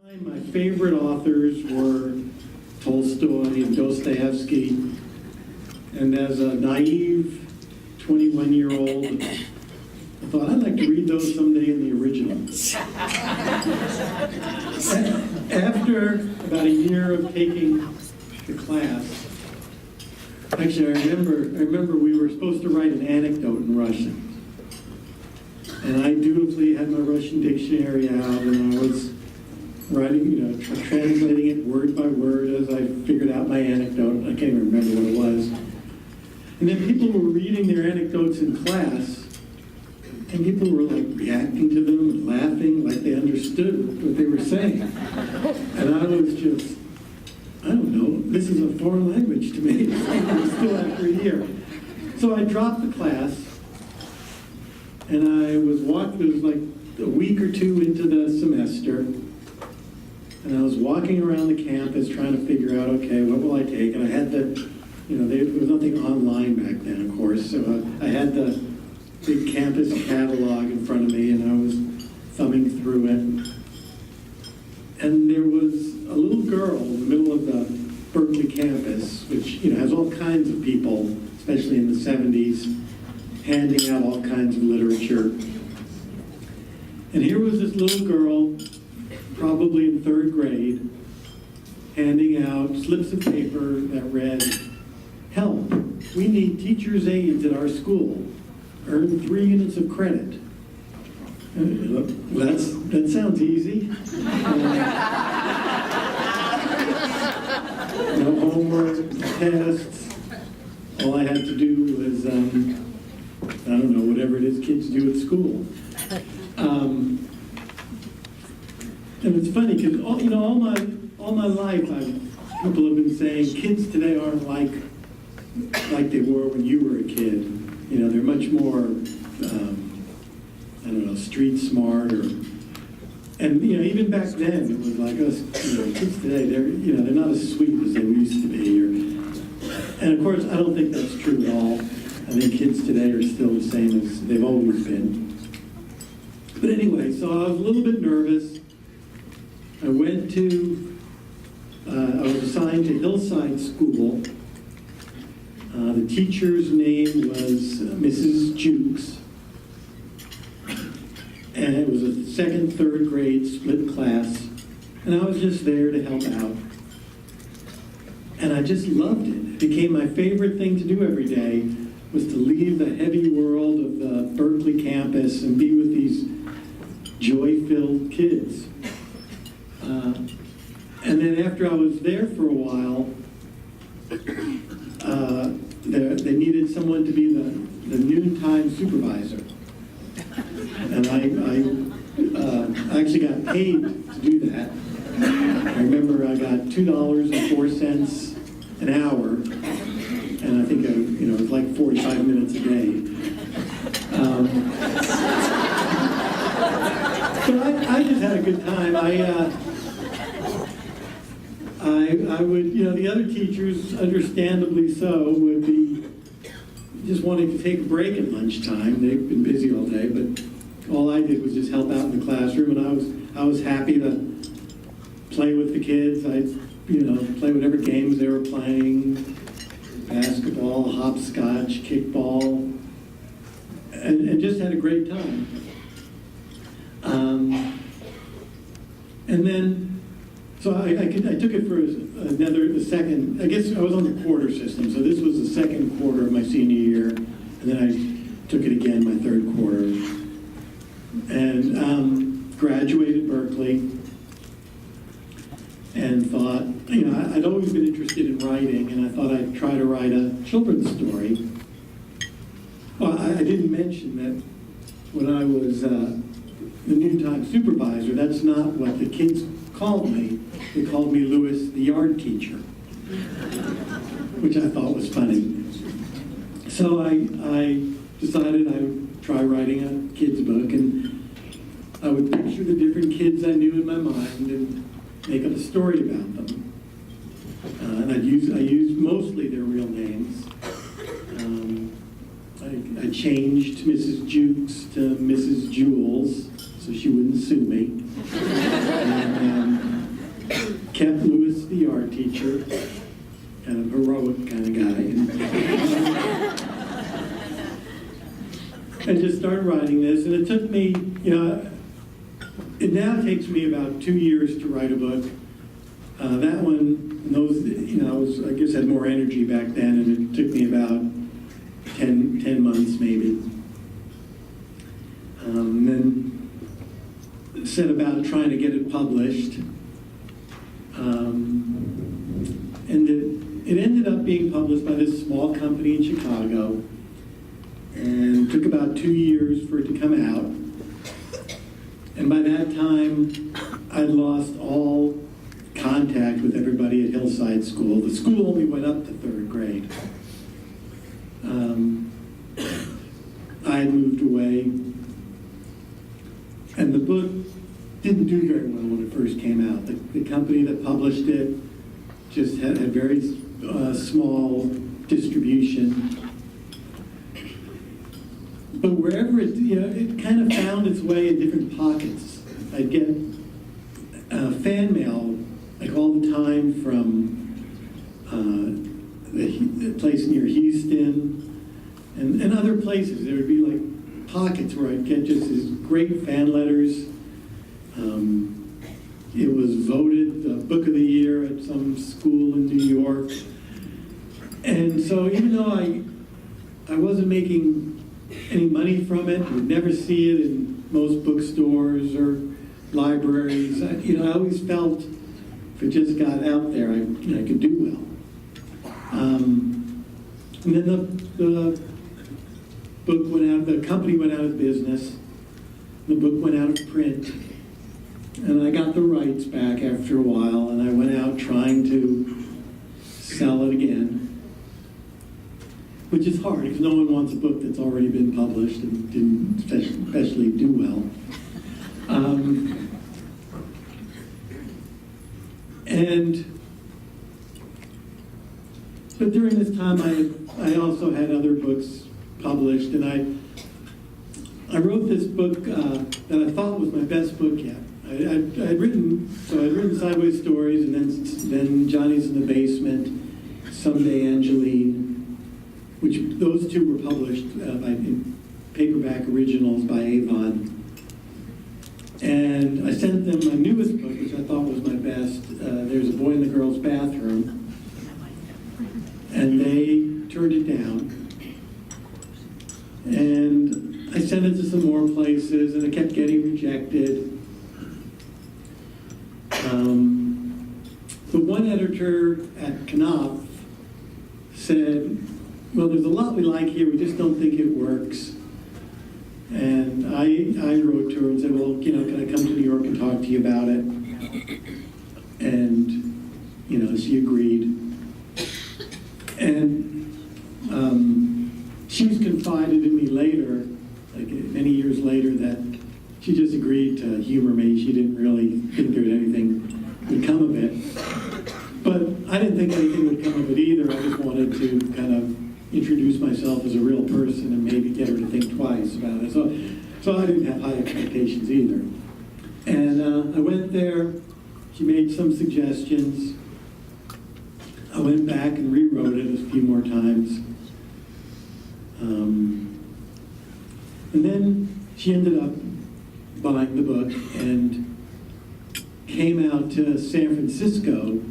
My favorite authors were Tolstoy and Dostoevsky, and as a naive 21-year-old, I thought I'd like to read those someday in the original. After about a year of taking the class, actually I remember we were supposed to write an anecdote in Russian. And I dutifully had my Russian dictionary out, and I was writing, translating it word by word as I figured out my anecdote. I can't even remember what it was. And then people were reading their anecdotes in class, and people were like reacting to them and laughing like they understood what they were saying. And I was just, I don't know, this is a foreign language to me. Still after a year. So I dropped the class, and I was walking, it was like a week or two into the semester, and I was walking around the campus trying to figure out, okay, what will I take? And I had the, there was nothing online back then, of course, so I had the big campus catalog in front of me, and I was thumbing through it. And there was a little girl in the middle of the Berkeley campus, which has all kinds of people, especially in the 70s, handing out all kinds of literature. And here was this little girl, probably in 3rd grade, handing out slips of paper that read, "Help, we need teachers' aides at our school. Earn 3 units of credit." Well, that sounds easy. No homework, tests. All I had to do was, I don't know, whatever it is kids do at school. And it's funny because all my life, people have been saying kids today aren't like they were when you were a kid. They're much more, street smart, and even back then it was like us. Kids today, they're not as sweet as they used to be. And of course, I don't think that's true at all. I think kids today are still the same as they've always been. But anyway, so I was a little bit nervous. I went to, I was assigned to Hillside School. The teacher's name was Mrs. Jukes. And it was a 2nd, 3rd grade split class. And I was just there to help out. And I just loved it. It became my favorite thing to do every day, was to leave the heavy world of the Berkeley campus and be with these joy-filled kids. And then after I was there for a while, they needed someone to be the noontime supervisor. And I actually got paid to do that. I remember I got $2.04 an hour, and I think it was like 45 minutes a day. But I just had a good time. I would, the other teachers, understandably so, would be just wanting to take a break at lunchtime. They've been busy all day, but all I did was just help out in the classroom, and I was happy to play with the kids. I'd, play whatever games they were playing, basketball, hopscotch, kickball, and just had a great time. And then, so I took it for the second, I guess I was on the quarter system, so this was the 2nd quarter of my senior year, and then I took it again my 3rd quarter. And graduated Berkeley, and thought, I'd always been interested in writing, and I thought I'd try to write a children's story. Well, I didn't mention that when I was the noontime supervisor, that's not what the kids called me. They called me Louis the yard teacher, which I thought was funny. So I decided I would try writing a kid's book, and I would picture the different kids I knew in my mind and make up a story about them. And I used mostly their real names. I changed Mrs. Jukes to Mrs. Jules so she wouldn't sue me. And kept Lewis, the art teacher, kind of heroic kind of guy. And just started writing this, and it took me, it now takes me about 2 years to write a book. That one, I guess had more energy back then, and it took me about 10 months maybe. Then set about trying to get it published. And it ended up being published by this small company in Chicago, and it took about 2 years for it to come out. And by that time, I'd lost all contact with everybody at Hillside School. The school only went up to 3rd grade. I had moved away, and the book didn't do very well when it first came out. The company that published it just had a very small distribution. But wherever it kind of found its way in different pockets. I'd get fan mail like all the time from the place near Houston and other places. There would be like pockets where I'd get just these great fan letters. It was voted the book of the year at some school in New York. And so even though I wasn't making any money from it, you would never see it in most bookstores or libraries. I always felt if it just got out there, I could do well. And then the book went out, the company went out of business, the book went out of print, and I got the rights back after a while, and I went out trying to sell it again, which is hard because no one wants a book that's already been published and didn't especially do well. But during this time, I also had other books published, and I wrote this book that I thought was my best book yet. I'd written Sideways Stories, and then Johnny's in the Basement, Someday Angeline, which those two were published in paperback originals by Avon. And I sent them my newest book, which I thought was my best, There's a Boy in the Girl's Bathroom, and they turned it down. And I sent it to some more places, and it kept getting rejected. The one editor at Knopf said, well, there's a lot we like here, we just don't think it works. And I wrote to her and said, well, can I come to New York and talk to you about it? And, she agreed. And she was confided in me later, like many years later, that she just agreed to humor me. She didn't really think there was anything would come of it. But I didn't think anything would come of it either. I just wanted to kind of introduce myself as a real person and maybe get her to think twice about it. So I didn't have high expectations either. And I went there. She made some suggestions. I went back and rewrote it a few more times. And then she ended up buying the book and came out to San Francisco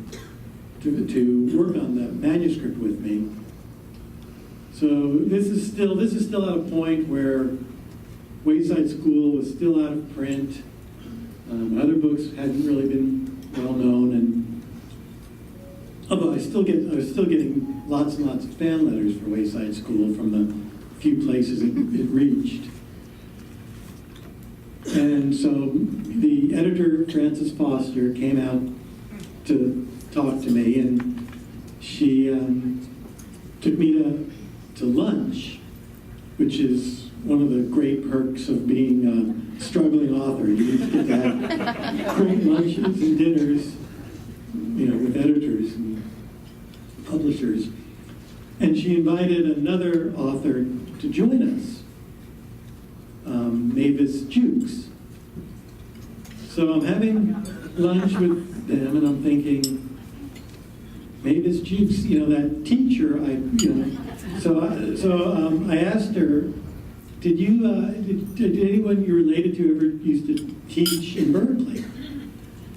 to work on the manuscript with me. So this is still at a point where Wayside School was still out of print. Other books hadn't really been well known, and although I was still getting lots and lots of fan letters for Wayside School from the few places it reached. And so the editor, Frances Foster, came out to talk to me, and she took me to lunch, which is one of the great perks of being a struggling author. You get to have great lunches and dinners, with editors and publishers. And she invited another author to join us, Mavis Jukes. So I'm having lunch with them, and I'm thinking, Mavis Jukes, that teacher, I asked her, did anyone you related to ever used to teach in Berkeley?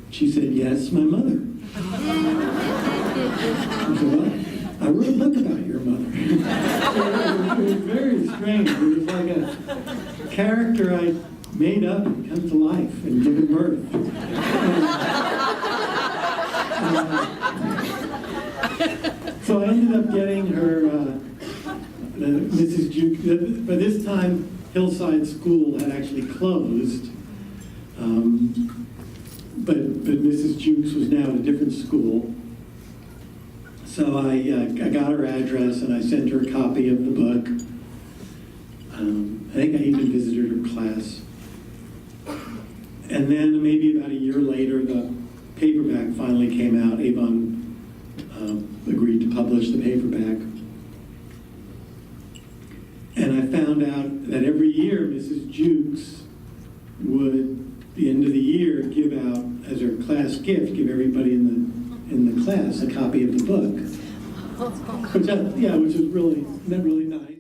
She said, yes, my mother. I said, well, I wrote a book about your mother. It was very strange. It was like a character I made up and come to life and given birth. So I ended up getting her, Mrs. Jukes. By this time, Hillside School had actually closed, but Mrs. Jukes was now at a different school. So I got her address and I sent her a copy of the book. I think I even visited her class. And then maybe about a year later, the paperback finally came out. Avon agreed to publish the paperback. And I found out that every year Mrs. Jukes would, at the end of the year, give out, as her class gift, give everybody in the class a copy of the book. Which is really nice.